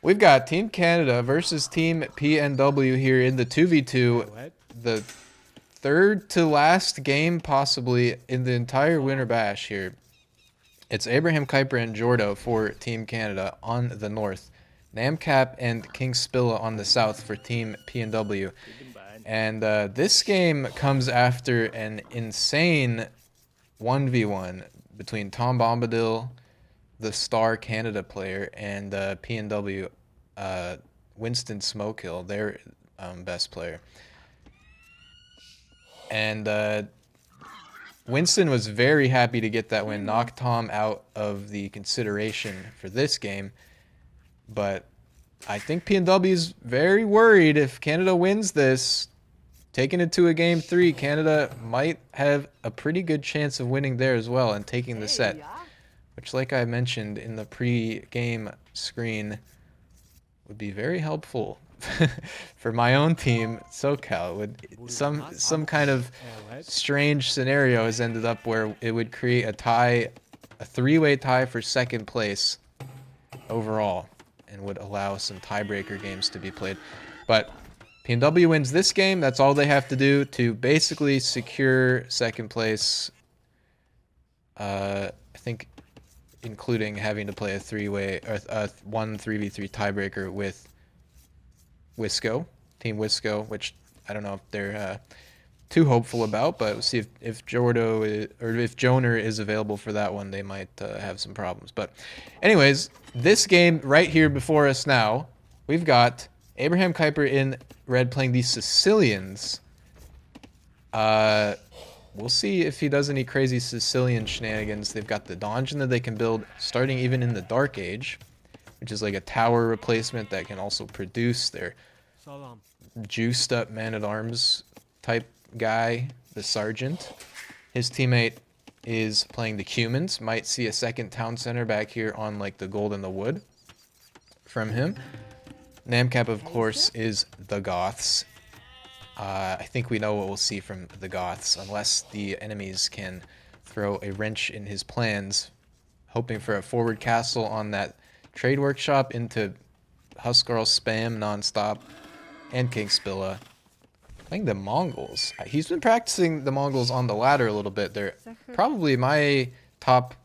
We've got Team Canada versus Team PNW here in the 2v2. The third to last game possibly in the entire Winter Bash here. It's Abraham, Kuyper, and Jordo for Team Canada on the north. Namcap and KingSpillah on the south for Team PNW. And this game comes after an insane 1v1 between Tom Bombadil, the star Canada player, and PNW Winston Smokehill, their best player. And Winston was very happy to get that win, knocked Tom out of the consideration for this game. But I think PNW is very worried if Canada wins this. Taking it to a game 3, Canada might have a pretty good chance of winning there as well and taking the set. Which, like I mentioned in the pre-game screen, would be very helpful for my own team, SoCal. Would some kind of strange scenario has ended up where it would create a tie, a three-way tie for second place overall, and would allow some tiebreaker games to be played. But PNW wins this game. That's all they have to do to basically secure second place. I think, including having to play a three-way or a 3v3 tiebreaker with Wisco, Team Wisco, which I don't know if they're too hopeful about, but we'll see if Jordo or if Joner is available for that one, they might have some problems. But anyways, this game right here before us now, we've got Abraham Kuyper in red playing the Sicilians. We'll see if he does any crazy Sicilian shenanigans. They've got the donjon that they can build starting even in the Dark Age, which is like a tower replacement that can also produce their juiced up man-at-arms type guy, the Sergeant. His teammate is playing the Cumans. Might see a second town center back here on like the gold and the wood from him. Namcap, of course, is the Goths. I think we know what we'll see from the Goths, unless the enemies can throw a wrench in his plans, hoping for a forward castle on that trade workshop into Huskarl spam nonstop, and KingSpillah playing the Mongols. He's been practicing the Mongols on the ladder a little bit. They're probably my top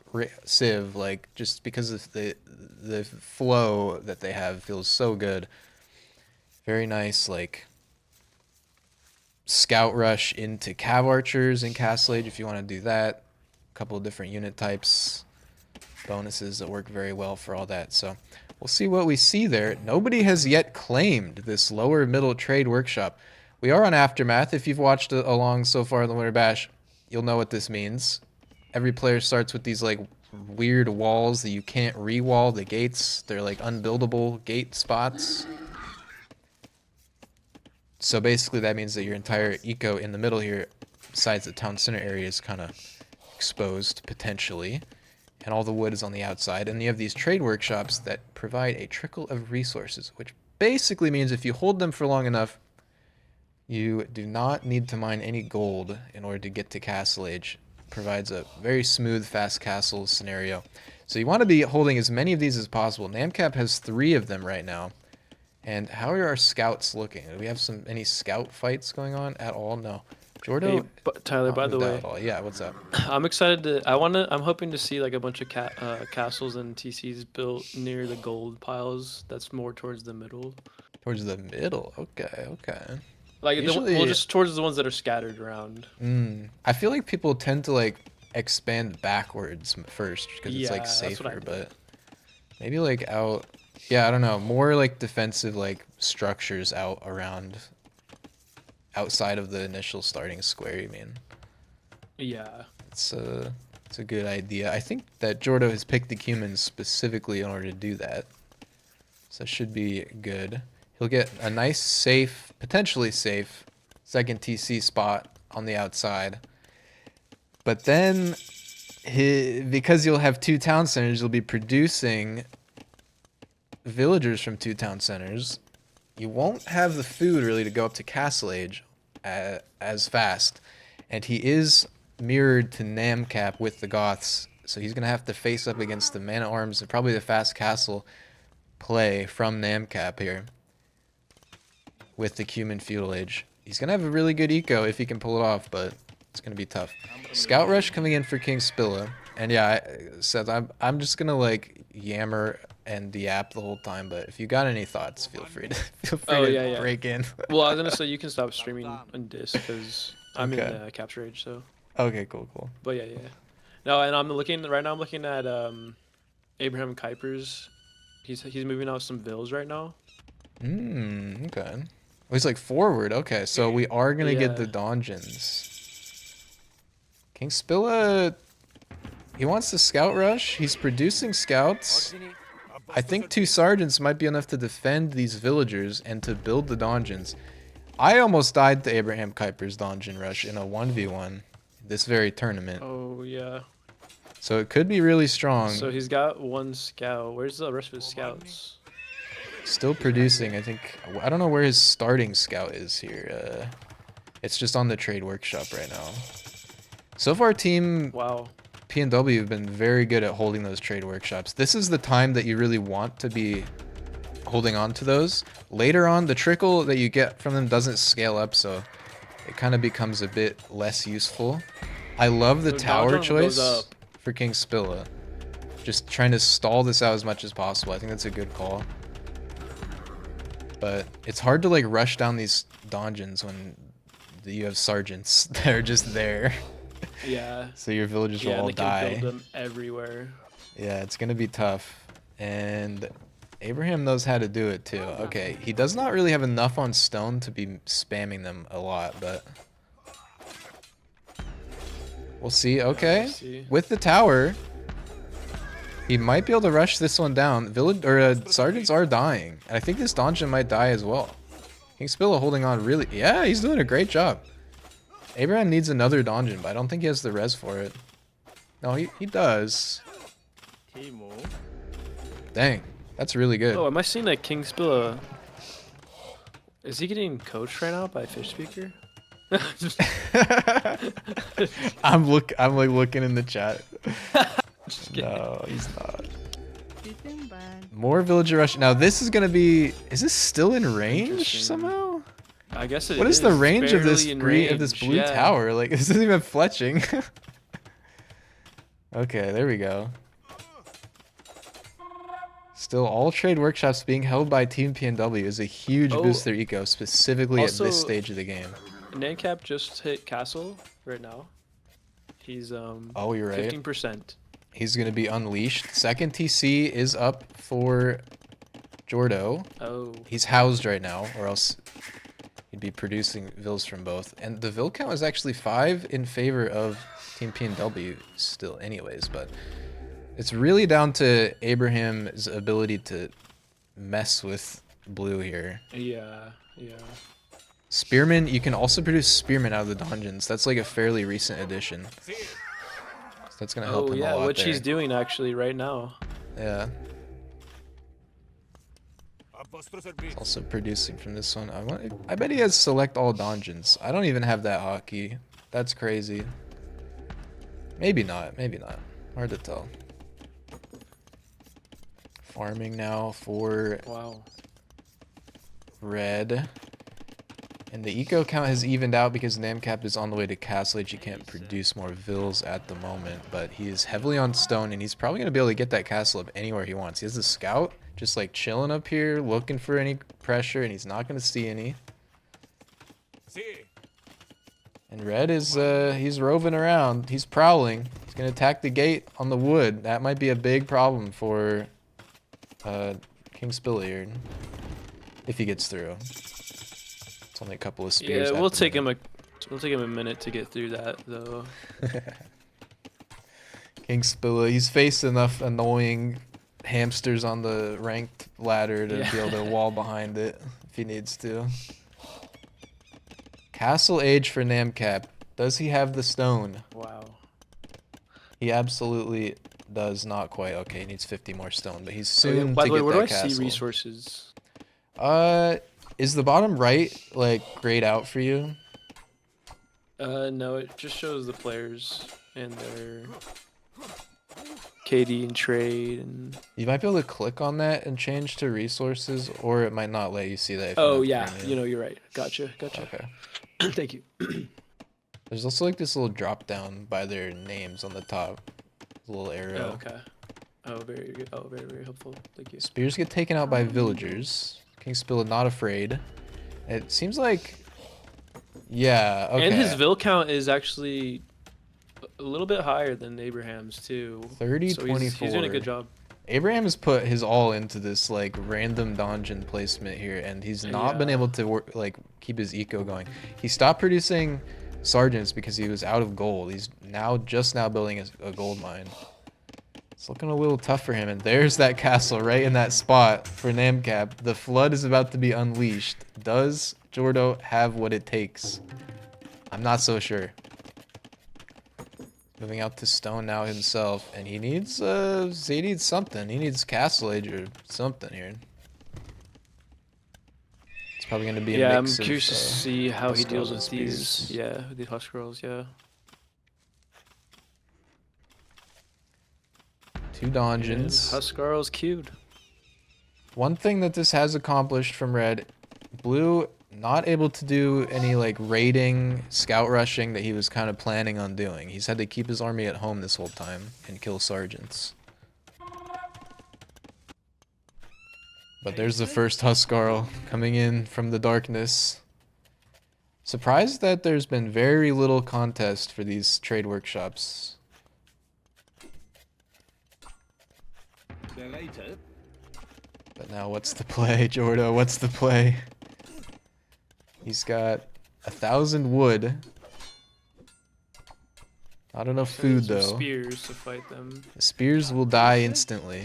civ, like just because of the flow that they have feels so good. Very nice, like scout rush into cav archers in Castle Age if you want to do that. A couple of different unit types, bonuses that work very well for all that. So we'll see what we see there. Nobody has yet claimed this lower middle trade workshop. We are on Aftermath. If you've watched along so far in the Winter Bash, you'll know what this means. Every player starts with these like weird walls that you can't re-wall the gates. They're like unbuildable gate spots. So basically that means that your entire eco in the middle here, besides the town center area, is kind of exposed potentially. And all the wood is on the outside. And you have these trade workshops that provide a trickle of resources, which basically means if you hold them for long enough, you do not need to mine any gold in order to get to Castle Age. Provides a very smooth, fast castle scenario. So you want to be holding as many of these as possible. Namcap has 3 of them right now. And how are our scouts looking? Do we have any scout fights going on at all? No. Jordo? Hey, Tyler, by the way, yeah, what's up? I'm excited I'm hoping to see like a bunch of castles and TCs built near the gold piles. That's more towards the middle. Towards the middle? Okay. Like, Usually, well, just towards the ones that are scattered around. I feel like people tend to like expand backwards first because it's like safer, but maybe like out. Yeah, I don't know. More like defensive, like structures out around, outside of the initial starting square. You mean? Yeah. It's a good idea. I think that Jordo has picked the Cumans specifically in order to do that, so it should be good. He'll get a nice, safe, potentially safe, second TC spot on the outside. But then, because you'll have 2 town centers, you'll be producing villagers from 2 town centers. You won't have the food really to go up to Castle Age as fast. And he is mirrored to Namcap with the Goths, so he's going to have to face up against the man-at-arms and probably the fast castle play from namcap here with the Cumin Feudal Age. He's going to have a really good eco if he can pull it off, but it's going to be tough. Scout Rush coming in for KingSpillah. And yeah, Seth, I'm just going to like yammer and yap the whole time, but if you got any thoughts, feel free to break in. Well, I was gonna say you can stop streaming on disc because I'm in capture age. So. Okay, cool. But yeah. No, and I'm looking right now. I'm looking at Abraham Kuyper's. He's moving out some vills right now. Okay. Oh, he's like forward. Okay, so we are gonna get the donjons. KingSpillah, he wants to scout rush. He's producing scouts. I think 2 sergeants might be enough to defend these villagers and to build the donjons. I almost died to Abraham Kuyper's donjon rush in a 1v1 this very tournament. Oh yeah. So it could be really strong. So he's got 1 scout. Where's the rest of his scouts? Still producing. I don't know where his starting scout is here. It's just on the trade workshop right now. So far, team PNW have been very good at holding those trade workshops. This is the time that you really want to be holding on to those. Later on, the trickle that you get from them doesn't scale up, so it kind of becomes a bit less useful. I love the tower choice for KingSpillah. Just trying to stall this out as much as possible. I think that's a good call. But it's hard to like rush down these donjons when you have sergeants that are just there. Yeah. So your villagers will all die. Can build them everywhere. Yeah, it's gonna be tough. And Abraham knows how to do it too. Okay, he does not really have enough on stone to be spamming them a lot, but we'll see. Okay, with the tower, he might be able to rush this one down. Sergeants are dying, and I think this donjon might die as well. KingSpillah holding on really. Yeah, he's doing a great job. Abraham needs another donjon, but I don't think he has the res for it. No, he does. Dang, that's really good. Oh, am I seeing that KingSpillah? Is he getting coached right now by Fish Speaker? I'm like looking in the chat. No, he's not. More villager rush. Now this is gonna be. Is this still in range somehow? I guess it is. What is the range of this blue tower? Like this isn't even fletching. Okay, there we go. Still, all trade workshops being held by Team PNW is a huge boost to their eco, specifically at this stage of the game. Namcap just hit castle right now. He's oh, you're right. 15%. He's gonna be unleashed. Second TC is up for Jordo. Oh. He's housed right now, or else he'd be producing vills from both. And the vill count is actually 5 in favor of Team PNW still anyways, but it's really down to Abraham's ability to mess with blue here. Yeah. Spearmen, you can also produce spearmen out of the donjons. That's like a fairly recent addition. So that's gonna help him a lot which he's doing actually right now. Yeah. He's also producing from this one. I bet he has select all donjons. I don't even have that hotkey. That's crazy. Maybe not. Hard to tell. Farming now for red. And the eco count has evened out because namcap is on the way to castle age. He can't produce more vills at the moment, but he is heavily on stone, and he's probably going to be able to get that castle up anywhere he wants. He has a scout just like chilling up here, looking for any pressure, and he's not going to see any. And red is, he's roving around. He's prowling. He's going to attack the gate on the wood. That might be a big problem for KingSpillah here, if he gets through. It's only a couple of spears. Yeah, we'll take him a minute to get through that though. KingSpillah, he's faced enough annoying hamsters on the ranked ladder to be able to wall behind it if he needs to. Castle age for namcap. Does he have the stone? Wow. He absolutely does not quite. Okay, he needs 50 more stone, but he's soon By to the way, get where that do I castle. see resources? Is the bottom right like grayed out for you? No, it just shows the players and their KD and trade and. You might be able to click on that and change to resources, or it might not let you see that. If Oh you're yeah, not you know you're right. Gotcha. Okay. Thank you. There's also like this little drop down by their names on the top. A little arrow. Oh, okay. Oh, very good. Oh, very, very helpful. Thank you. Spears get taken out by villagers. KingSpillah not afraid. It seems like, yeah, okay. And his Vil count is actually a little bit higher than Abraham's too. 30, so 24. He's doing a good job. Abraham has put his all into this like random dungeon placement here, and he's not been able to keep his eco going. He stopped producing sergeants because he was out of gold. He's just now building a gold mine. It's looking a little tough for him, and there's that castle right in that spot for namcap. The flood is about to be unleashed. Does Jordo have what it takes? I'm not so sure. Moving out to stone now himself, and he needs something. He needs castle age or something here. It's probably going to be a mix I'm curious to see how he deals with spears. these husk girls. Yeah. 2 dungeons. Husk girls queued. One thing that this has accomplished from red, blue not able to do any like raiding, scout rushing that he was kind of planning on doing. He's had to keep his army at home this whole time and kill sergeants. But there's the first Huskarl coming in from the darkness. Surprised that there's been very little contest for these trade workshops. But now what's the play, Jordo? What's the play? He's got 1,000 wood. Not enough food though. Spears to fight them. The spears will die instantly.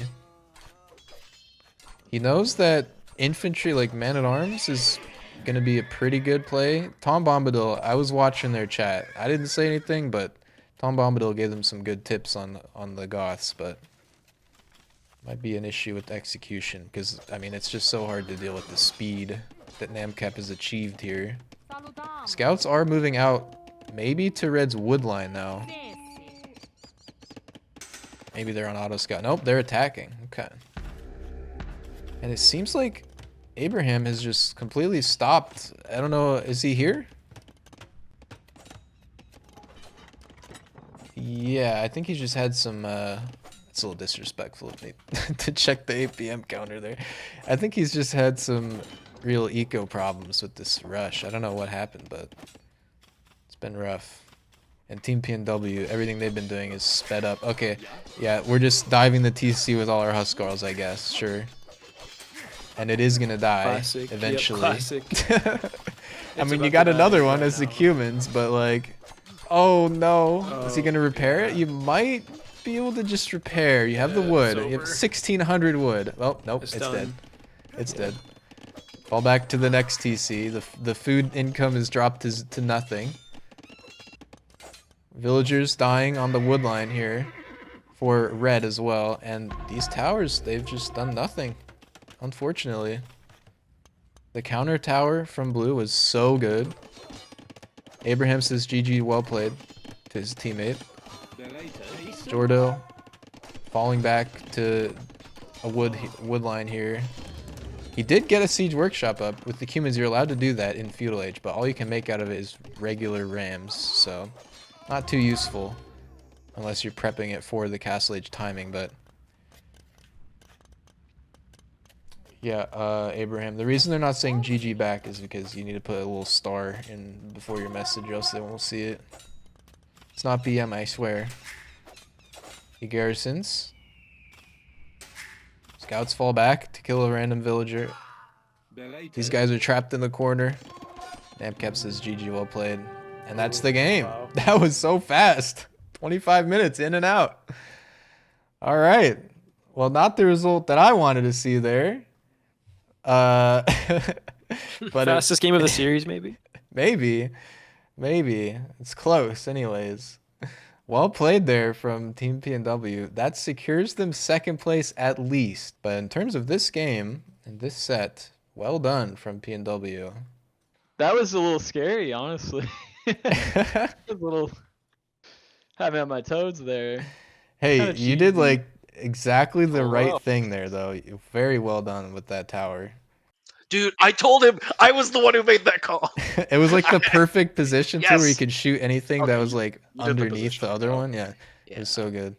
He knows that infantry, like man-at-arms, is gonna be a pretty good play. Tom Bombadil, I was watching their chat. I didn't say anything, but Tom Bombadil gave them some good tips on the Goths, but might be an issue with execution, because I mean it's just so hard to deal with the speed that namcap has achieved here. Scouts are moving out, maybe to red's wood line now. Maybe they're on auto scout. Nope, they're attacking. Okay. And it seems like Abraham has just completely stopped. I don't know, is he here? Yeah, I think he's just had some it's a little disrespectful of me to check the 8 PM counter there. I think he's just had some real eco problems with this rush. I don't know what happened, but it's been rough. And Team PNW, everything they've been doing is sped up. Okay, yeah, we're just diving the TC with all our Huskarls, I guess. Sure. And it is gonna die eventually. Yep, classic. I mean, you got another one as the Cumans, but like, oh no, is he gonna repair it? You might be able to just repair. You have the wood. You have 1,600 wood. Oh nope, it's dead. It's dead. Fall back to the next TC. The food income is dropped to nothing. Villagers dying on the wood line here for red as well, and these towers, they've just done nothing. Unfortunately, the counter tower from blue was so good. Abraham says GG, well played to his teammate. Jordo falling back to a wood line here. He did get a siege workshop up. With the Cumans, you're allowed to do that in feudal age, but all you can make out of it is regular rams, so not too useful unless you're prepping it for the castle age timing. But yeah, Abraham, the reason they're not saying GG back is because you need to put a little star in before your message, or else they won't see it. It's not BM, I swear. He garrisons. Scouts fall back to kill a random villager. These guys are trapped in the corner. Namcap says GG, well played. And that's the game. Wow. That was so fast. 25 minutes in and out. All right. Well, not the result that I wanted to see there. But fastest game of the series, maybe? Maybe. It's close anyways. Well played there from Team PNW. That secures them second place at least. But in terms of this game and this set, well done from PNW. That was a little scary, honestly. A little had me on my toes there. Hey, you did like exactly the Oh, right wow. thing there, though. Very well done with that tower. Dude, I told him I was the one who made that call. It was like the perfect position too, where you Yes. could shoot anything that Okay, was like you did the underneath the positioning, other though. one. Yeah, it Yeah. was so good.